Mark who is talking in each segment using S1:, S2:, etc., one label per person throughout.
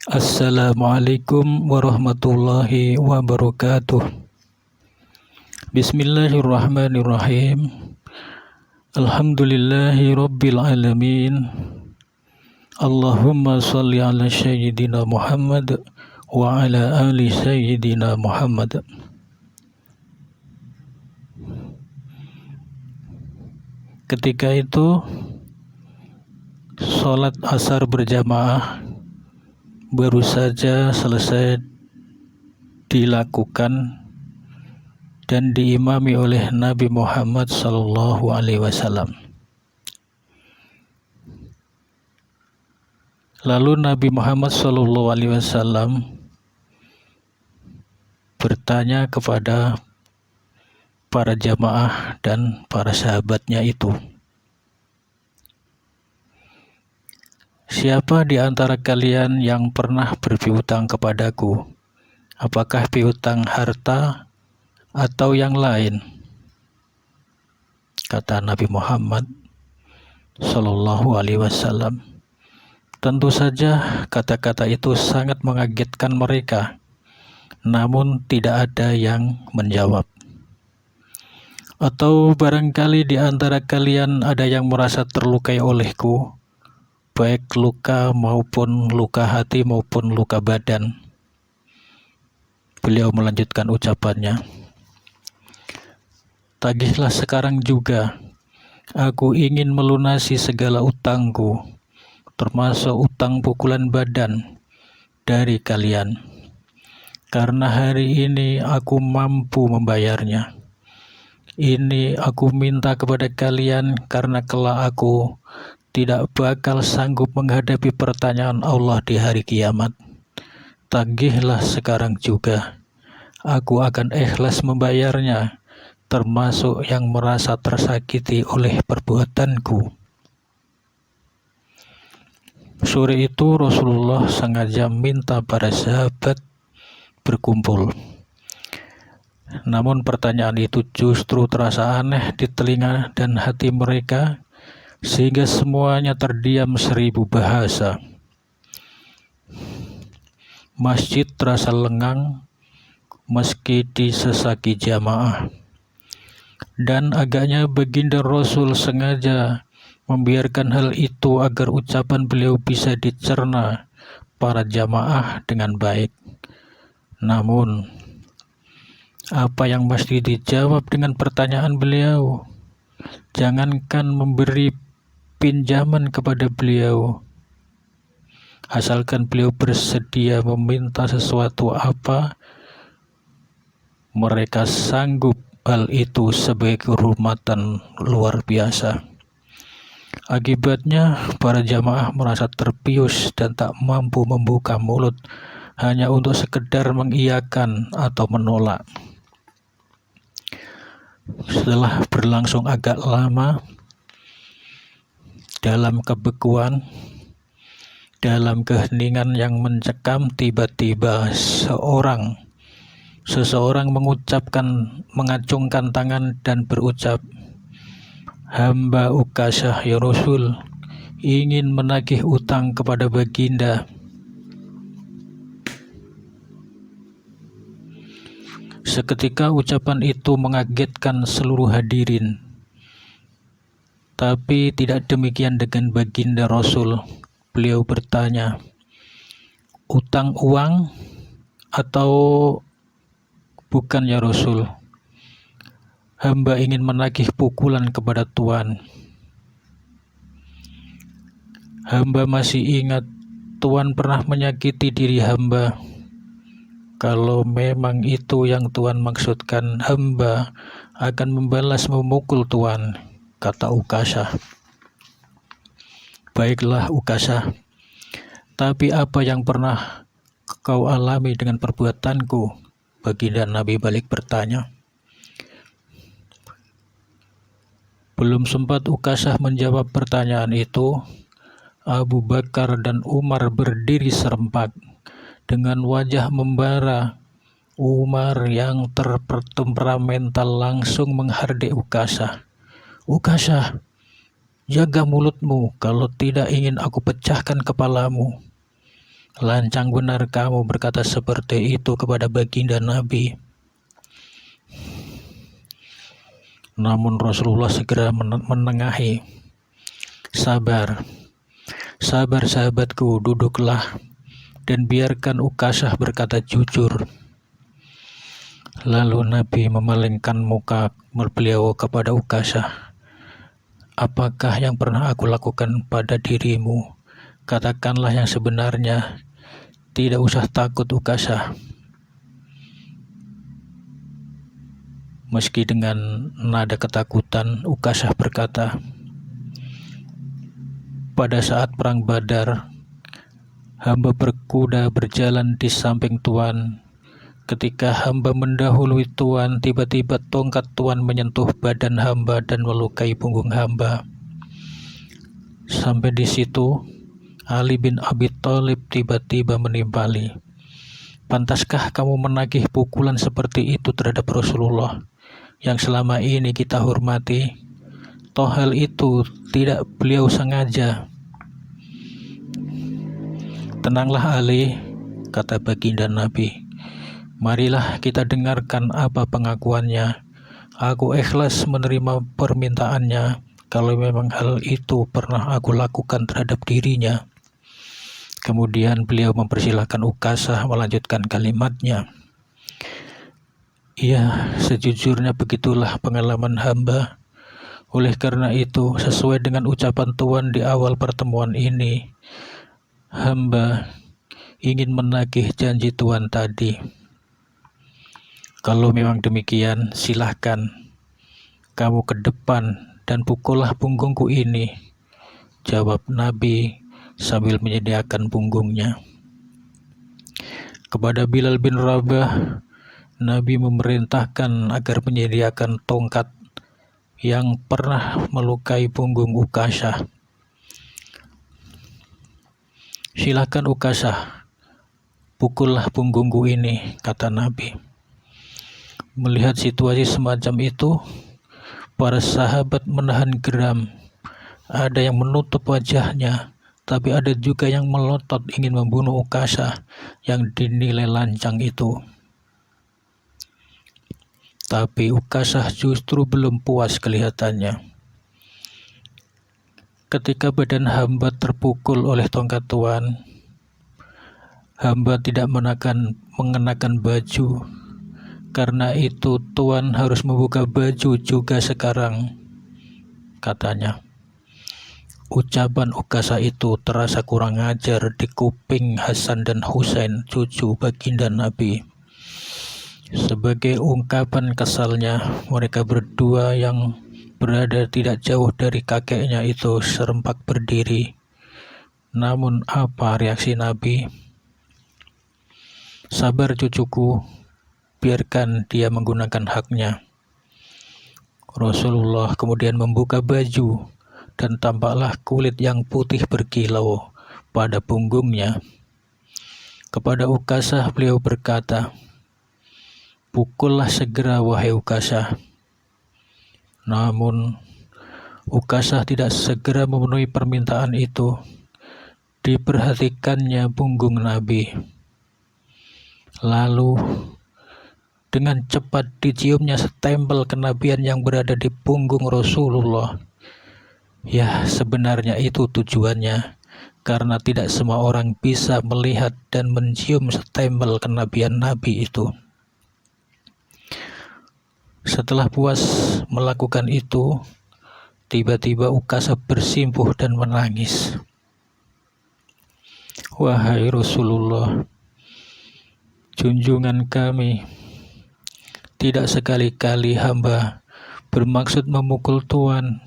S1: Assalamualaikum warahmatullahi wabarakatuh. Bismillahirrahmanirrahim. Alhamdulillahi rabbil alamin. Allahumma salli ala sayyidina Muhammad wa ala ali sayyidina Muhammad. Ketika itu sholat asar berjamaah baru saja selesai dilakukan dan diimami oleh Nabi Muhammad SAW. Lalu Nabi Muhammad SAW bertanya kepada para jamaah dan para sahabatnya itu, siapa di antara kalian yang pernah berpiutang kepadaku? Apakah piutang harta atau yang lain? Kata Nabi Muhammad SAW. Tentu saja kata-kata itu sangat mengagetkan mereka, namun tidak ada yang menjawab. Atau barangkali di antara kalian ada yang merasa terlukai olehku, baik luka maupun luka hati maupun luka badan. Beliau melanjutkan ucapannya, tagihlah sekarang juga, aku ingin melunasi segala utangku, termasuk utang pukulan badan dari kalian, karena hari ini aku mampu membayarnya. Ini aku minta kepada kalian karena kelak aku tidak bakal sanggup menghadapi pertanyaan Allah di hari kiamat. Tagihlah sekarang juga, aku akan ikhlas membayarnya, termasuk yang merasa tersakiti oleh perbuatanku. Sore itu Rasulullah sengaja minta para sahabat berkumpul. Namun pertanyaan itu justru terasa aneh di telinga dan hati mereka, sehingga semuanya terdiam 1000 bahasa. Masjid terasa lengang meski disesaki jamaah. Dan agaknya baginda Rasul sengaja membiarkan hal itu agar ucapan beliau bisa dicerna para jamaah dengan baik. Namun apa yang mesti dijawab dengan pertanyaan beliau? Jangankan memberi pinjaman kepada beliau, asalkan beliau bersedia meminta sesuatu apa, mereka sanggup hal itu sebagai kehormatan luar biasa. Akibatnya para jamaah merasa terpius dan tak mampu membuka mulut, hanya untuk sekedar mengiyakan atau menolak. Setelah berlangsung agak lama, dalam kebekuan, dalam keheningan yang mencekam, tiba-tiba seseorang mengacungkan tangan dan berucap, hamba Ukasyah ya Rasul, ingin menagih utang kepada baginda. Seketika ucapan itu mengagetkan seluruh hadirin. Tapi tidak demikian dengan baginda Rasul. Beliau bertanya, utang uang atau bukan ya Rasul? Hamba ingin menagih pukulan kepada Tuan. Hamba masih ingat Tuan pernah menyakiti diri hamba. Kalau memang itu yang Tuan maksudkan, hamba akan membalas memukul Tuan, kata Ukasyah. Baiklah Ukasyah, tapi apa yang pernah kau alami dengan perbuatanku? Baginda Nabi balik bertanya. Belum sempat Ukasyah menjawab pertanyaan itu, Abu Bakar dan Umar berdiri serempak dengan wajah membara. Umar yang tertemperamental langsung menghardik Ukasyah. Ukasyah, jaga mulutmu, kalau tidak ingin aku pecahkan kepalamu. Lancang benar kamu berkata seperti itu kepada baginda Nabi. Namun Rasulullah segera menengahi. Sabar, sabar sahabatku, duduklah dan biarkan Ukasah berkata jujur. Lalu Nabi memalingkan muka beliau kepada Ukasah. Apakah yang pernah aku lakukan pada dirimu? Katakanlah yang sebenarnya. Tidak usah takut Ukasah. Meski dengan nada ketakutan, Ukasah berkata, pada saat perang Badar, hamba berkuda berjalan di samping Tuan. Ketika hamba mendahului Tuan, tiba-tiba tongkat Tuan menyentuh badan hamba dan melukai punggung hamba. Sampai di situ, Ali bin Abi Thalib tiba-tiba menimpali. Pantaskah kamu menagih pukulan seperti itu terhadap Rasulullah yang selama ini kita hormati? Toh hal itu tidak beliau sengaja. Tenanglah Ali, kata baginda Nabi. Marilah kita dengarkan apa pengakuannya. Aku ikhlas menerima permintaannya kalau memang hal itu pernah aku lakukan terhadap dirinya. Kemudian beliau mempersilahkan Ukasah melanjutkan kalimatnya. Ya, sejujurnya begitulah pengalaman hamba. Oleh karena itu, sesuai dengan ucapan Tuan di awal pertemuan ini, hamba ingin menagih janji Tuan tadi. Kalau memang demikian, silahkan kamu ke depan dan pukullah punggungku ini, jawab Nabi sambil menyediakan punggungnya. Kepada Bilal bin Rabah, Nabi memerintahkan agar menyediakan tongkat yang pernah melukai punggung Ukasah. Silahkan Ukasah, pukullah punggungku ini, kata Nabi. Melihat situasi semacam itu, para sahabat menahan geram. Ada yang menutup wajahnya, tapi ada juga yang melotot ingin membunuh Ukasah yang dinilai lancang itu. Tapi Ukasah justru belum puas kelihatannya. Ketika badan hamba terpukul oleh tongkat Tuan, hamba tidak mengenakan baju. Karena itu Tuan harus membuka baju juga sekarang, katanya. Ucapan Ukasah itu terasa kurang ajar di kuping Hasan dan Husain, cucu baginda Nabi. Sebagai ungkapan kesalnya, mereka berdua yang berada tidak jauh dari kakeknya itu serempak berdiri. Namun apa reaksi Nabi? Sabar cucuku, biarkan dia menggunakan haknya. Rasulullah kemudian membuka baju dan tampaklah kulit yang putih berkilau pada punggungnya. Kepada Ukasah beliau berkata, pukullah segera wahai Ukasah. Namun Ukasah tidak segera memenuhi permintaan itu. Diperhatikannya punggung Nabi. Lalu dengan cepat diciumnya stempel kenabian yang berada di punggung Rasulullah. Ya, sebenarnya itu tujuannya, karena tidak semua orang bisa melihat dan mencium stempel kenabian Nabi itu. Setelah puas melakukan itu, tiba-tiba Ukasah bersimpuh dan menangis. Wahai Rasulullah, junjungan kami, tidak sekali-kali hamba bermaksud memukul Tuan.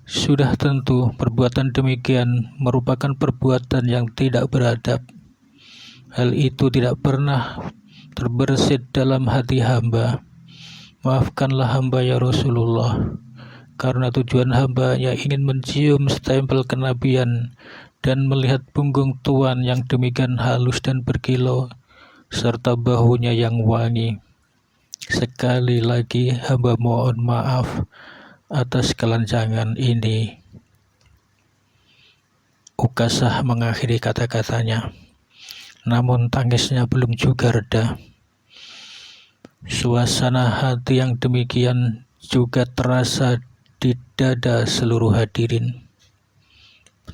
S1: Sudah tentu perbuatan demikian merupakan perbuatan yang tidak beradab. Hal itu tidak pernah terbersit dalam hati hamba. Maafkanlah hamba ya Rasulullah, karena tujuan hamba yang ingin mencium stempel kenabian dan melihat punggung Tuan yang demikian halus dan berkilau, serta bahunya yang wangi. Sekali lagi hamba mohon maaf atas kelancangan ini. Ukasah mengakhiri kata-katanya, namun tangisnya belum juga reda. Suasana hati yang demikian juga terasa di dada seluruh hadirin.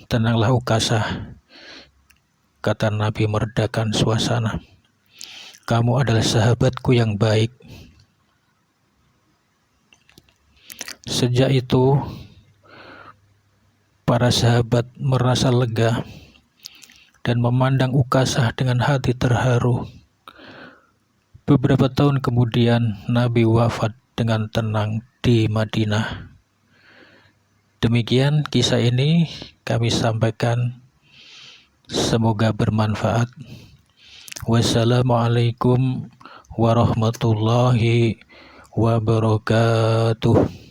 S1: Tenanglah Ukasah, kata Nabi meredakan suasana. Kamu adalah sahabatku yang baik. Sejak itu, para sahabat merasa lega dan memandang Ukasah dengan hati terharu. Beberapa tahun kemudian, Nabi wafat dengan tenang di Madinah. Demikian kisah ini kami sampaikan. Semoga bermanfaat. Wassalamualaikum warahmatullahi wabarakatuh.